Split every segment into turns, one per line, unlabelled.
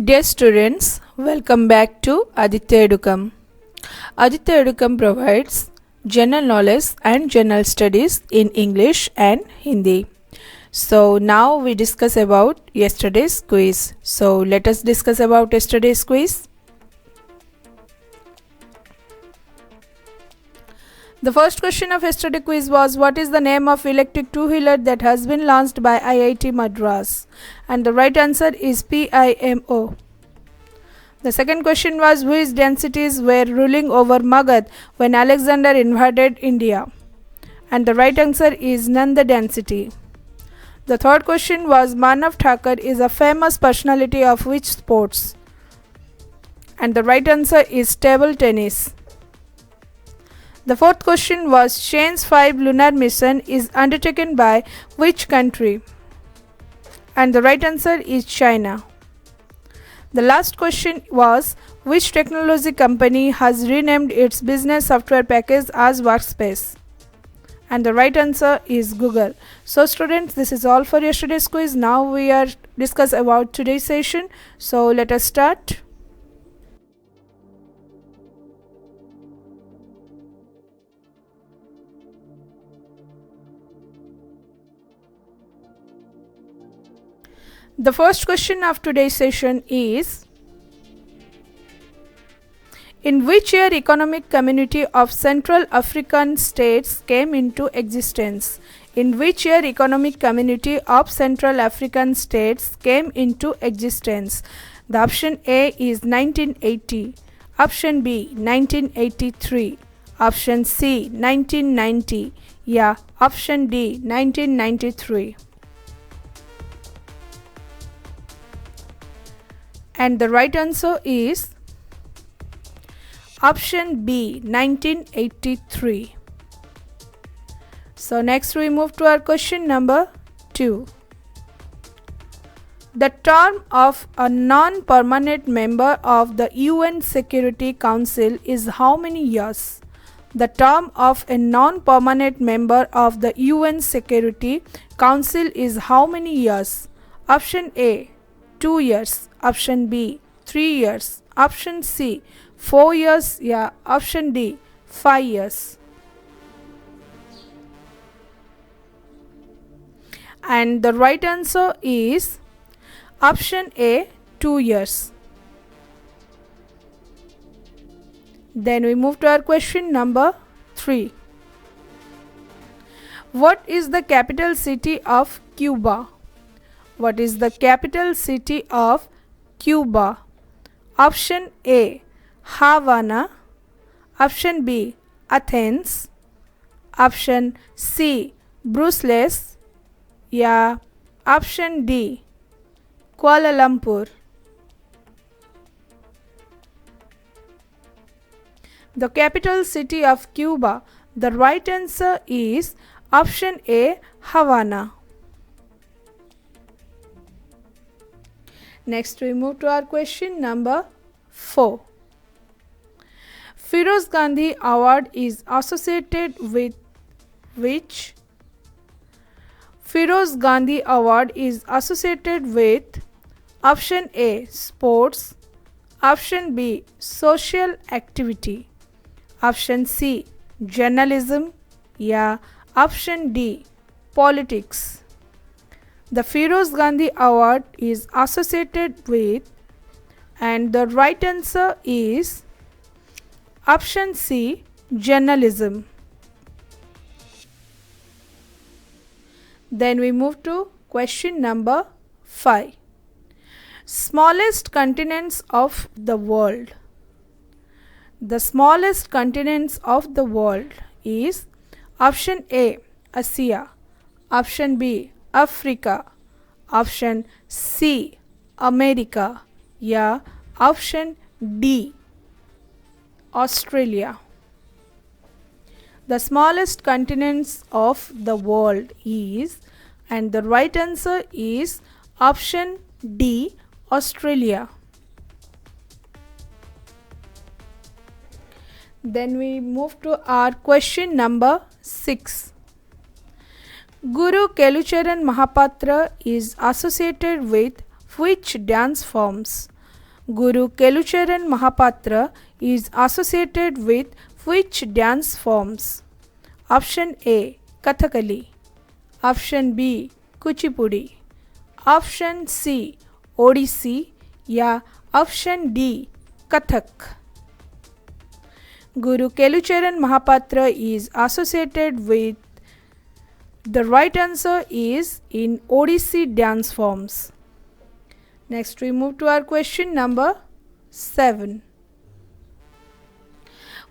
Dear students, welcome back to Aditya Edukam. Aditya Edukam provides general knowledge and general studies in English and Hindi. So now we discuss about yesterday's quiz. So let us discuss about yesterday's quiz. The first question of yesterday's quiz was, what is the name of electric two-wheeler that has been launched by IIT Madras? And the right answer is PIMO. The second question was, which densities were ruling over Magad when Alexander invaded India? And the right answer is Nanda density. The third question was, Manav Thakur is a famous personality of which sports? And the right answer is table tennis. The fourth question was, Chan's 5 lunar mission is undertaken by which country? And the right answer is China. The last question was, which technology company has renamed its business software package as Workspace? And the right answer is Google. So students, this is all for yesterday's quiz. Now we are discussing about today's session. So let us start. The first question of today's session is, in which year Economic Community of Central African States came into existence? In which year Economic Community of Central African States came into existence? The option A is 1980, option B 1983, option C 1990, option D 1993. And the right answer is option B 1983. So next we move to our question number 2. The term of a non-permanent member of the UN Security Council is how many years? The term of a non-permanent member of the UN Security Council is how many years? Option A 2 years, option B 3 years, option C 4 years, option D 5 years. And the right answer is option A 2 years. Then we move to our question number 3. What is the capital city of Cuba? What is the capital city of Cuba? Option A Havana, option B Athens, option C Brussels, option D Kuala Lumpur. The capital city of Cuba, the right answer is option A Havana. Next we move to our question number 4. Firoz Gandhi Award is associated with which? Firoz Gandhi Award is associated with option A sports, option B social activity, option C journalism, option D politics. The Firoz Gandhi Award is associated with, and the right answer is option C journalism. Then we move to question number 5. Smallest continents of the world. The smallest continents of the world is option A Asia, option B Africa, option C America, option D Australia. The smallest continents of the world is, and the right answer is option D Australia. Then we move to our question number 6. Guru Kelucharan Mahapatra is associated with which dance forms? Guru Kelucharan Mahapatra is associated with which dance forms? Option A. Kathakali. Option B. Kuchipudi. Option C. Odissi या option D. Kathak. Guru Kelucharan Mahapatra is associated with, the right answer is in Odissi dance forms. Next we move to our question number 7.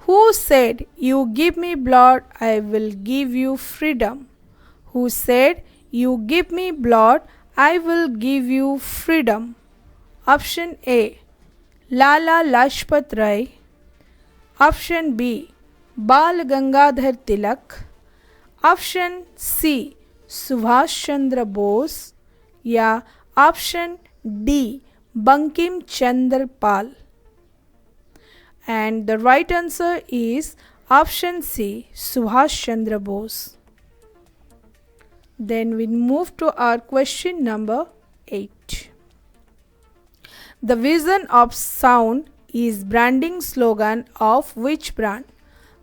Who said, "You give me blood, I will give you freedom"? Who said, "You give me blood, I will give you freedom"? Option A. Lala Lajpat Rai. Option B. Bal Gangadhar Tilak. Option C. Subhash Chandra Bose या option D. Bankim Chandra Pal. And the right answer is option C. Subhash Chandra Bose. Then we move to our question number 8. The Vision of Sound is branding slogan of which brand?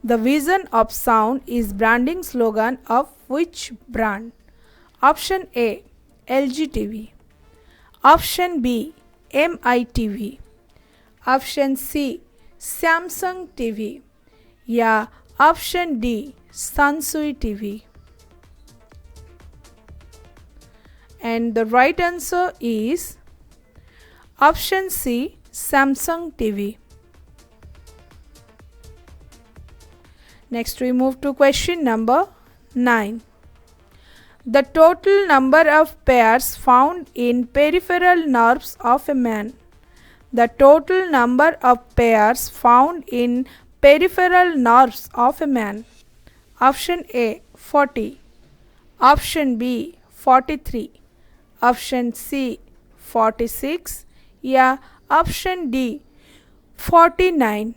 The Vision of Sound is branding slogan of which brand? Option A. LG TV. Option B. MI TV. Option C. Samsung TV या option D. Sansui TV. And the right answer is option C. Samsung TV. Next we move to question number 9. The total number of pairs found in peripheral nerves of a man. The total number of pairs found in peripheral nerves of a man. Option A. 40. Option B. 43. Option C. 46 या option D. 49.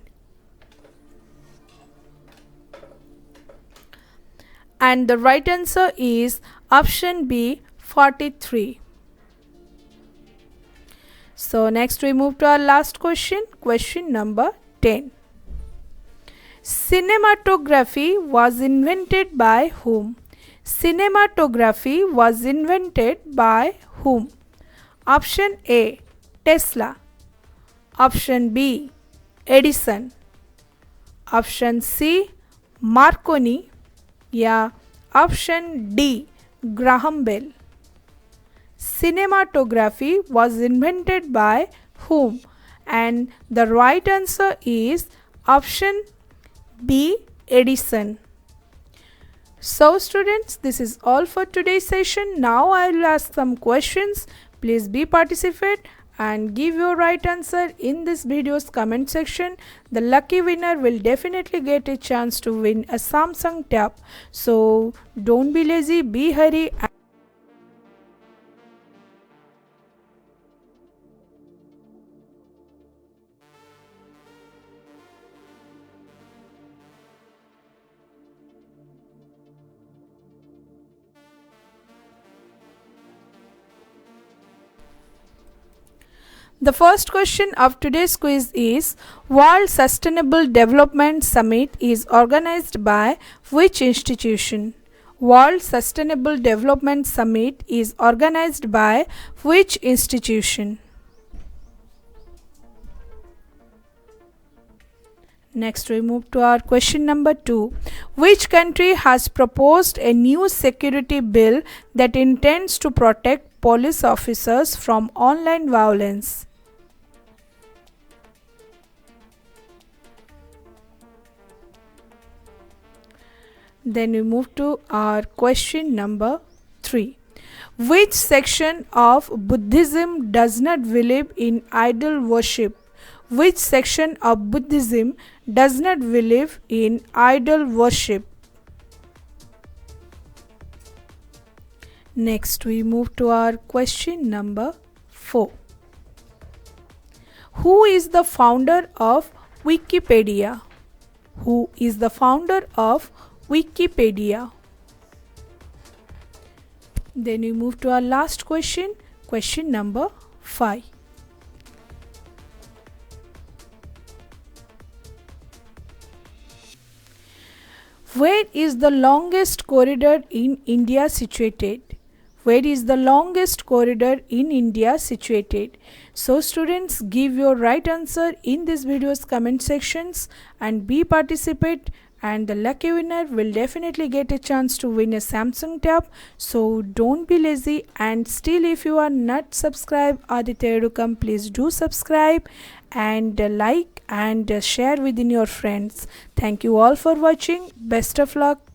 And the right answer is option B. 43. So next we move to our last question, question number 10. Cinematography was invented by whom? Cinematography was invented by whom? Option A. Tesla. Option B. Edison. Option C. Marconi या option D. Graham Bell. Cinematography was invented by whom? And the right answer is option B. Edison. So students, this is all for today's session. Now I will ask some questions. Please be participate and give your right answer in this video's comment section. The lucky winner will definitely get a chance to win a Samsung Tab. So don't be lazy, be hurry. The first question of today's quiz is, World Sustainable Development Summit is organized by which institution? World Sustainable Development Summit is organized by which institution? Next we move to our question number 2. Which country has proposed a new security bill that intends to protect police officers from online violence? Then we move to our question number 3. Which section of Buddhism does not believe in idol worship? Which section of Buddhism does not believe in idol worship? Next we move to our question number 4. Who is the founder of Wikipedia? Who is the founder of Wikipedia? Then we move to our last question, question number 5. Where is the longest corridor in India situated? Where is the longest corridor in India situated? So students, give your right answer in this video's comment sections and be participate, and the lucky winner will definitely get a chance to win a Samsung tab. So don't be lazy, and still if you are not subscribed Aditya Edukam, please do subscribe and like and share within your friends. Thank you all for watching. Best of luck.